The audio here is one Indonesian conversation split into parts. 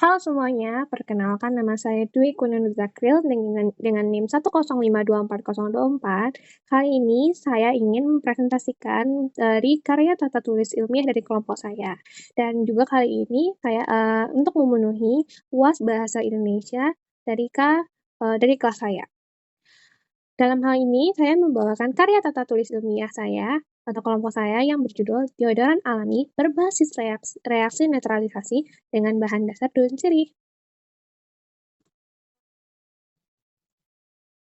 Halo semuanya, perkenalkan nama saya Dwi Kunanur Zakril dengan NIM 1052404. Kali ini saya ingin mempresentasikan dari karya tata tulis ilmiah dari kelompok saya. Dan juga kali ini saya untuk memenuhi UAS Bahasa Indonesia dari kelas saya. Dalam hal ini, saya membawakan karya tata tulis ilmiah saya atau kelompok saya yang berjudul Deodoran Alami berbasis reaksi netralisasi dengan bahan dasar daun sirih.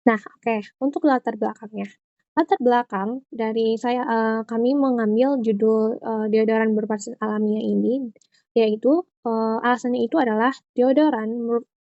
Nah, oke, untuk latar belakangnya. Latar belakang dari saya, kami mengambil judul, deodoran berbasis alamiah ini, yaitu, alasannya itu adalah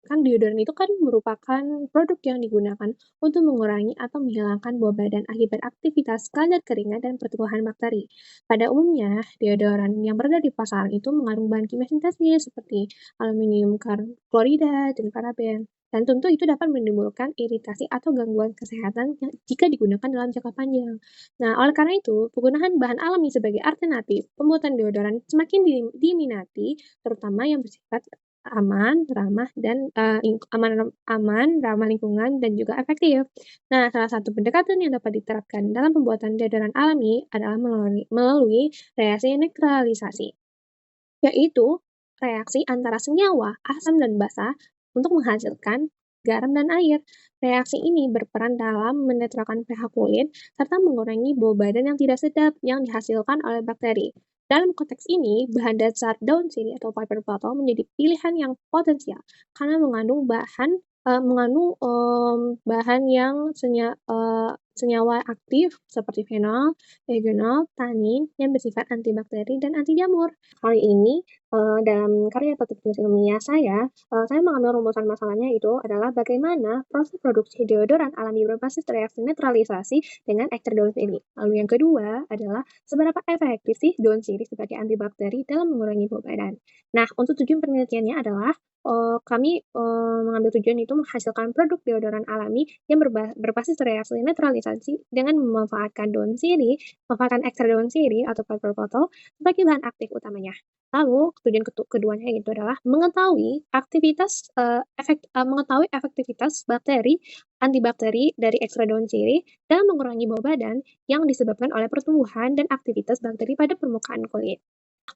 kan deodoran itu kan merupakan produk yang digunakan untuk mengurangi atau menghilangkan bau badan akibat aktivitas kadar keringat dan pertumbuhan bakteri. Pada umumnya, deodoran yang berada di pasaran itu mengandung bahan kimia sintetis seperti aluminium klorida dan paraben. Dan tentu itu dapat menimbulkan iritasi atau gangguan kesehatan jika digunakan dalam jangka panjang. Nah, oleh karena itu, penggunaan bahan alami sebagai alternatif pembuatan deodoran semakin diminati, terutama yang bersifat aman, ramah dan ramah lingkungan dan juga efektif. Nah, salah satu pendekatan yang dapat diterapkan dalam pembuatan deodoran alami adalah melalui reaksi neutralisasi, yaitu reaksi antara senyawa, asam, dan basa untuk menghasilkan garam dan air. Reaksi ini berperan dalam menetralkan pH kulit serta mengurangi bau badan yang tidak sedap yang dihasilkan oleh bakteri. Dalam konteks ini, bahan dasar daun sirih atau paper bottle menjadi pilihan yang potensial karena mengandung bahan yang senyawa aktif seperti fenol, eugenol, tanin yang bersifat antibakteri dan anti jamur. Kali ini dalam karya tata tulis ilmiah saya mengambil rumusan masalahnya itu adalah bagaimana proses produksi deodoran alami berbasis reaksi netralisasi dengan ekstrak daun sirih. Lalu yang kedua adalah seberapa efektif sih daun sirih sebagai antibakteri dalam mengurangi bau badan. Nah, untuk tujuan penelitiannya adalah kami mengambil tujuan itu menghasilkan produk deodoran alami yang berbasis reaksi netralisasi dengan memanfaatkan ekstrak daun sirih atau paper bottle sebagai bahan aktif utamanya. Lalu tujuan keduanya itu adalah mengetahui efektivitas antibakteri dari ekstrak daun sirih dalam mengurangi bau badan yang disebabkan oleh pertumbuhan dan aktivitas bakteri pada permukaan kulit.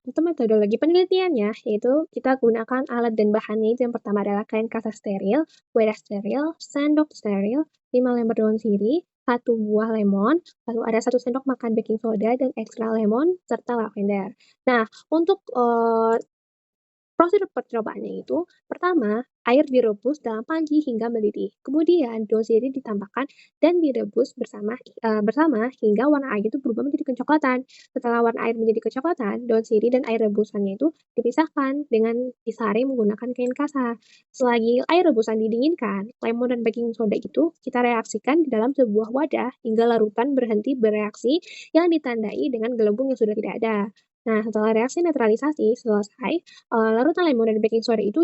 Untuk metodologi penelitiannya, yaitu kita gunakan alat dan bahannya itu yang pertama adalah kain kasa steril, wadah steril, sendok steril, 5 lembar daun sirih, 1 buah lemon, lalu ada 1 sendok makan baking soda dan ekstrak lemon, serta lavender. Nah, untuk prosedur percobaannya itu, pertama, air direbus dalam panci hingga mendidih. Kemudian daun sirih ditambahkan dan direbus bersama hingga warna air itu berubah menjadi kecoklatan. Setelah warna air menjadi kecoklatan, daun sirih dan air rebusannya itu dipisahkan dengan disaring menggunakan kain kasa. Selagi air rebusan didinginkan, lemon dan baking soda itu kita reaksikan di dalam sebuah wadah hingga larutan berhenti bereaksi yang ditandai dengan gelembung yang sudah tidak ada. Nah, setelah reaksi netralisasi selesai, larutan lemon dan baking soda itu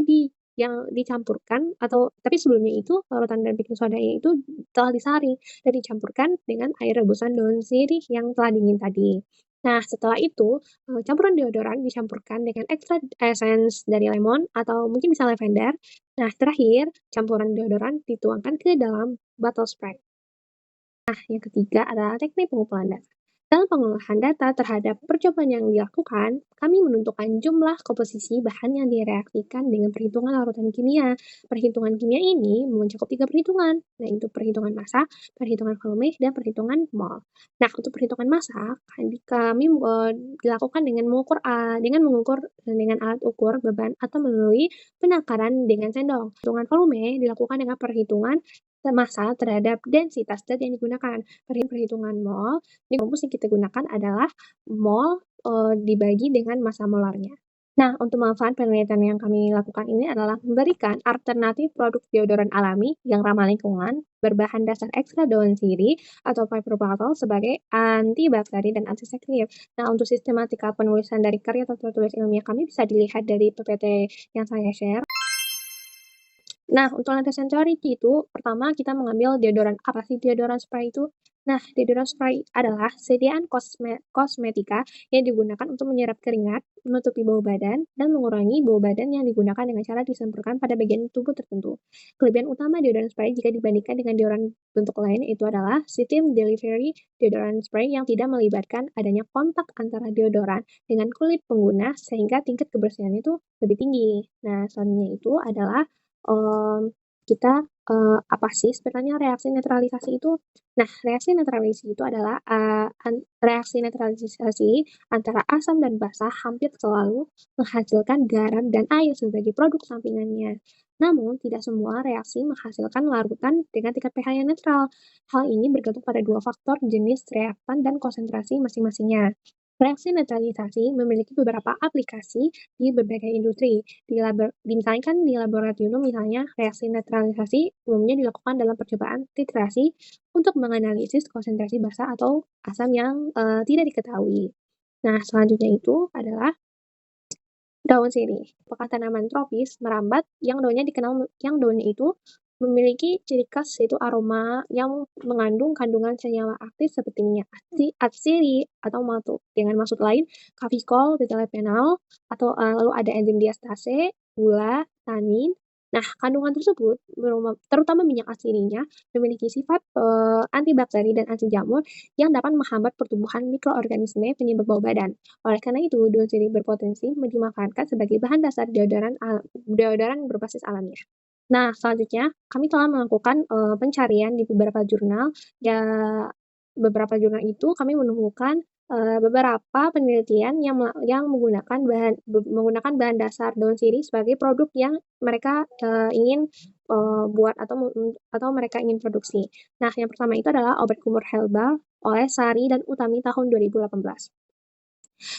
yang dicampurkan tapi sebelumnya itu larutan dan baking sodanya itu telah disaring dan dicampurkan dengan air rebusan daun sirih yang telah dingin tadi. Nah, setelah itu, campuran deodoran dicampurkan dengan ekstrak essence dari lemon atau mungkin bisa lavender. Nah, terakhir campuran deodoran dituangkan ke dalam bottle spray. Nah, yang ketiga adalah teknik pengumpulan data. Dalam pengolahan data terhadap percobaan yang dilakukan, kami menentukan jumlah komposisi bahan yang direaksikan dengan perhitungan larutan kimia. Perhitungan kimia ini mencakup 3 perhitungan, yaitu perhitungan massa, perhitungan volume, dan perhitungan mol. Nah, untuk perhitungan massa, kami dilakukan dengan mengukur dengan alat ukur beban atau melalui penakaran dengan sendok. Perhitungan volume dilakukan dengan perhitungan massa terhadap densitas zat yang digunakan. Perhitungan mol, ini rumus yang kita gunakan adalah mol dibagi dengan massa molarnya. Nah, untuk manfaat penelitian yang kami lakukan ini adalah memberikan alternatif produk deodoran alami yang ramah lingkungan berbahan dasar ekstrak daun sirih atau paper bottle sebagai antibakteri dan antiseptik. Nah, untuk sistematika penulisan dari karya tata tulis ilmiah kami bisa dilihat dari PPT yang saya share. Nah, untuk landasan teori itu, pertama kita mengambil deodoran. Apa sih deodoran spray itu? Nah, deodoran spray adalah sediaan kosmetika yang digunakan untuk menyerap keringat, menutupi bau badan, dan mengurangi bau badan yang digunakan dengan cara disemprotkan pada bagian tubuh tertentu. Kelebihan utama deodoran spray jika dibandingkan dengan deodoran bentuk lain itu adalah sistem delivery deodoran spray yang tidak melibatkan adanya kontak antara deodoran dengan kulit pengguna sehingga tingkat kebersihannya itu lebih tinggi. Nah, selanjutnya itu adalah em, kita apa sih sebenarnya reaksi netralisasi itu? Nah, reaksi netralisasi itu adalah reaksi netralisasi antara asam dan basa hampir selalu menghasilkan garam dan air sebagai produk sampingannya. Namun, tidak semua reaksi menghasilkan larutan dengan tingkat pH yang netral. Hal ini bergantung pada dua faktor jenis reaktan dan konsentrasi masing-masingnya. Reaksi netralisasi memiliki beberapa aplikasi di berbagai industri. Misalnya kan di laboratorium misalnya reaksi netralisasi umumnya dilakukan dalam percobaan titrasi untuk menganalisis konsentrasi basa atau asam yang tidak diketahui. Nah, selanjutnya itu adalah daun sirih. Apakah tanaman tropis merambat yang daunnya itu memiliki ciri khas yaitu aroma yang mengandung kandungan senyawa aktif seperti minyak atsiri atau malto. Dengan maksud lain, kafikol, beta-lapenol, atau lalu ada enzim diastase, gula, tanin. Nah, kandungan tersebut, terutama minyak atsirinya, memiliki sifat antibakteri dan anti jamur yang dapat menghambat pertumbuhan mikroorganisme penyebab bau badan. Oleh karena itu, daun sirih berpotensi dimanfaatkan sebagai bahan dasar deodoran berbasis alamiah. Nah, selanjutnya kami telah melakukan, pencarian di beberapa jurnal, ya beberapa jurnal itu kami menemukan, beberapa penelitian yang menggunakan bahan dasar daun sirih sebagai produk yang mereka, ingin, buat atau mereka ingin produksi. Nah, yang pertama itu adalah obat kumur herbal oleh Sari dan Utami tahun 2018.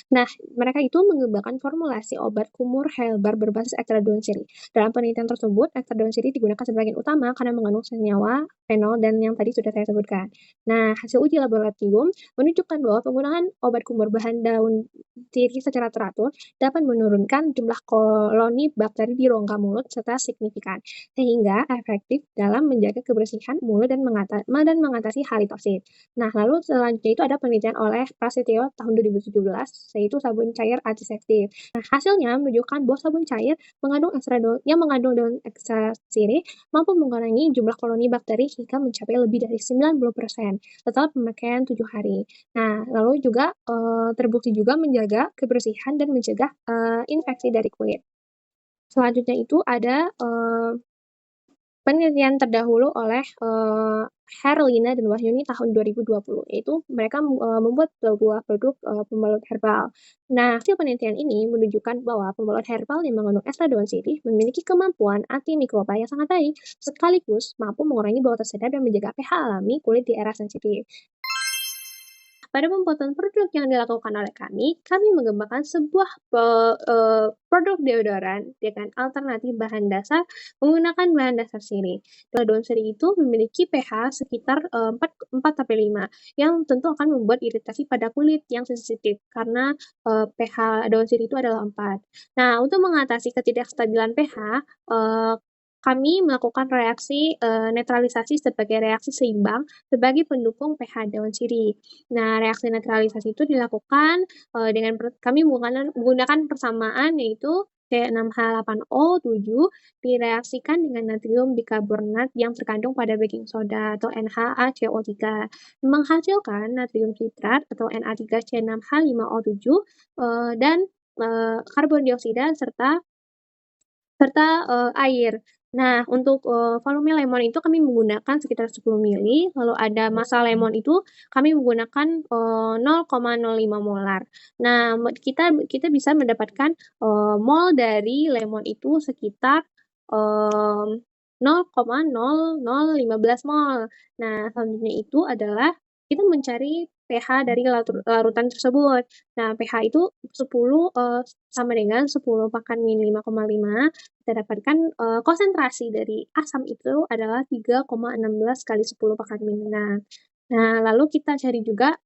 Nah, mereka itu mengembangkan formulasi obat kumur herbal berbasis ekstrak daun sirih. Dalam penelitian tersebut, ekstrak daun sirih digunakan sebagai utama karena mengandung senyawa fenol dan yang tadi sudah saya sebutkan. Nah, hasil uji laboratorium menunjukkan bahwa penggunaan obat kumur bahan daun sirih secara teratur dapat menurunkan jumlah koloni bakteri di rongga mulut secara signifikan, sehingga efektif dalam menjaga kebersihan mulut dan mengatasi halitosis. Nah, lalu selanjutnya itu ada penelitian oleh Prasetyo tahun 2017, yaitu sabun cair antiseptik. Nah, hasilnya menunjukkan bahwa sabun cair yang mengandung daun ekstra sirih mampu mengurangi jumlah koloni bakteri hingga mencapai lebih dari 90% setelah pemakaian 7 hari. Nah, lalu juga terbukti juga menjaga kebersihan dan mencegah infeksi dari kulit. Selanjutnya itu ada penelitian terdahulu oleh Herlina dan Wahyuni tahun 2020, yaitu mereka membuat sebuah produk pembalut herbal. Nah, hasil penelitian ini menunjukkan bahwa pembalut herbal yang mengandung ekstrak daun sirih memiliki kemampuan antimikroba yang sangat baik, sekaligus mampu mengurangi bau tersedap dan menjaga pH alami kulit di era sensitif. Pada pembuatan produk yang dilakukan oleh kami mengembangkan sebuah produk deodoran dengan alternatif bahan dasar menggunakan bahan dasar sirih. Daun sirih itu memiliki pH sekitar 4-5 yang tentu akan membuat iritasi pada kulit yang sensitif karena pH daun sirih itu adalah 4. Nah, untuk mengatasi ketidakstabilan pH, kami melakukan reaksi netralisasi sebagai reaksi seimbang sebagai pendukung pH daun sirih. Nah, reaksi netralisasi itu dilakukan dengan kami menggunakan persamaan yaitu C6H8O7 direaksikan dengan natrium bikarbonat yang terkandung pada baking soda atau NaCO3 menghasilkan natrium sitrat atau Na3C6H5O7 dan karbon dioksida serta air. Nah, untuk volume lemon itu kami menggunakan sekitar 10 mili, lalu ada massa lemon itu kami menggunakan 0,05 molar. Nah, kita bisa mendapatkan mol dari lemon itu sekitar 0,0015 mol. Nah, selanjutnya itu adalah kita mencari pH dari larutan tersebut. Nah, pH itu 10 sama dengan 10 pangkat min 5,5. Kita dapatkan konsentrasi dari asam itu adalah 3,16 kali 10 pangkat min 6. Nah, lalu kita cari juga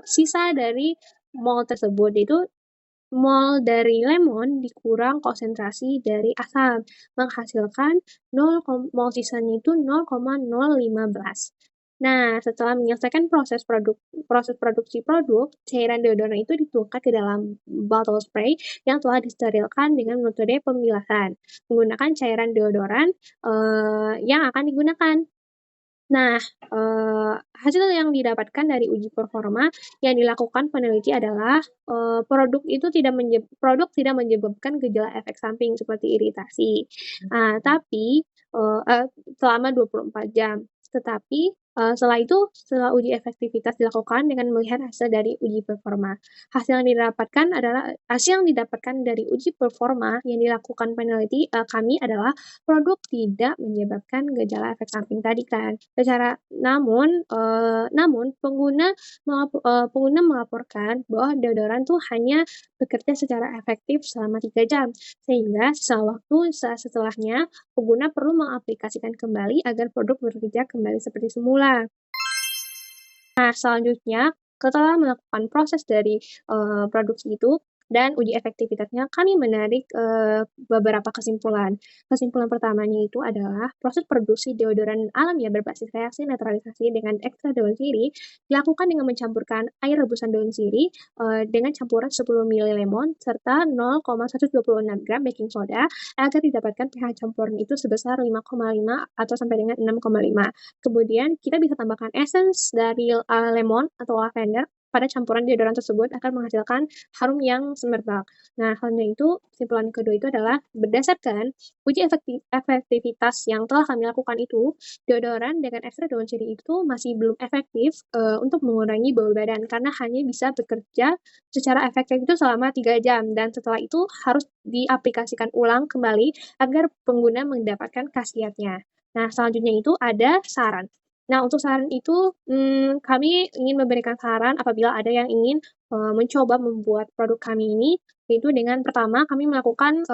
sisa dari mol tersebut, yaitu mol dari lemon dikurang konsentrasi dari asam, menghasilkan mol sisanya itu 0,015. Nah, setelah menyelesaikan proses produksi produk, cairan deodoran itu dituangkan ke dalam botol spray yang telah disterilkan dengan metode pemilahan, menggunakan cairan deodoran, yang akan digunakan. Nah, hasil yang didapatkan dari uji performa yang dilakukan peneliti adalah, produk tidak menyebabkan gejala efek samping seperti iritasi. Tapi, selama 24 jam. Tetapi, setelah uji efektivitas dilakukan dengan melihat hasil dari uji performa. Hasil yang didapatkan dari uji performa yang dilakukan peneliti, kami adalah produk tidak menyebabkan gejala efek samping tadi kan. Namun pengguna melaporkan bahwa deodoran tuh hanya bekerja secara efektif selama 3 jam, sehingga sisa waktu setelahnya pengguna perlu mengaplikasikan kembali agar produk bekerja kembali seperti semula. Nah, selanjutnya setelah melakukan proses dari, produksi itu dan uji efektivitasnya, kami menarik, beberapa kesimpulan. Kesimpulan pertamanya itu adalah proses produksi deodoran alami berbasis reaksi netralisasi dengan ekstrak daun sirih dilakukan dengan mencampurkan air rebusan daun sirih, dengan campuran 10 ml lemon serta 0,126 gram baking soda agar didapatkan pH campuran itu sebesar 5,5 atau sampai dengan 6,5. Kemudian kita bisa tambahkan essence dari lemon atau lavender pada campuran deodoran tersebut akan menghasilkan harum yang semerbak. Nah, selanjutnya itu kesimpulan kedua itu adalah berdasarkan uji efektivitas yang telah kami lakukan itu, deodoran dengan ekstrak daun sirih itu masih belum efektif untuk mengurangi bau badan karena hanya bisa bekerja secara efektif itu selama 3 jam dan setelah itu harus diaplikasikan ulang kembali agar pengguna mendapatkan khasiatnya. Nah, selanjutnya itu ada saran. Nah, untuk saran itu, kami ingin memberikan saran apabila ada yang ingin, mencoba membuat produk kami ini, yaitu dengan pertama kami melakukan,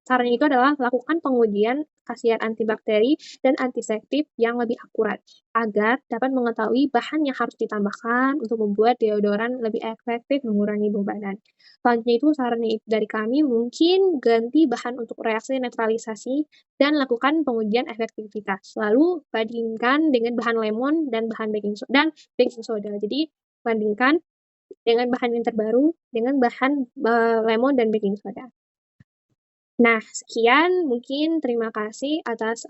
sarannya itu adalah lakukan pengujian khasiat antibakteri dan antiseptik yang lebih akurat, agar dapat mengetahui bahan yang harus ditambahkan untuk membuat deodoran lebih efektif mengurangi bau badan. Selanjutnya itu sarannya dari kami mungkin ganti bahan untuk reaksi netralisasi dan lakukan pengujian efektivitas. Lalu bandingkan dengan bahan lemon dan baking soda. Jadi bandingkan dengan bahan yang terbaru dengan bahan, lemon dan baking soda. Nah, sekian mungkin terima kasih atas,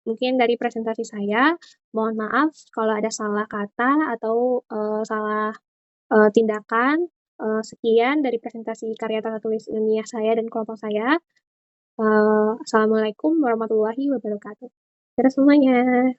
mungkin dari presentasi saya. Mohon maaf kalau ada salah kata atau, salah, tindakan. Sekian dari presentasi karya tata tulis ilmiah saya dan kelompok saya. Assalamualaikum warahmatullahi wabarakatuh. Dadah semuanya.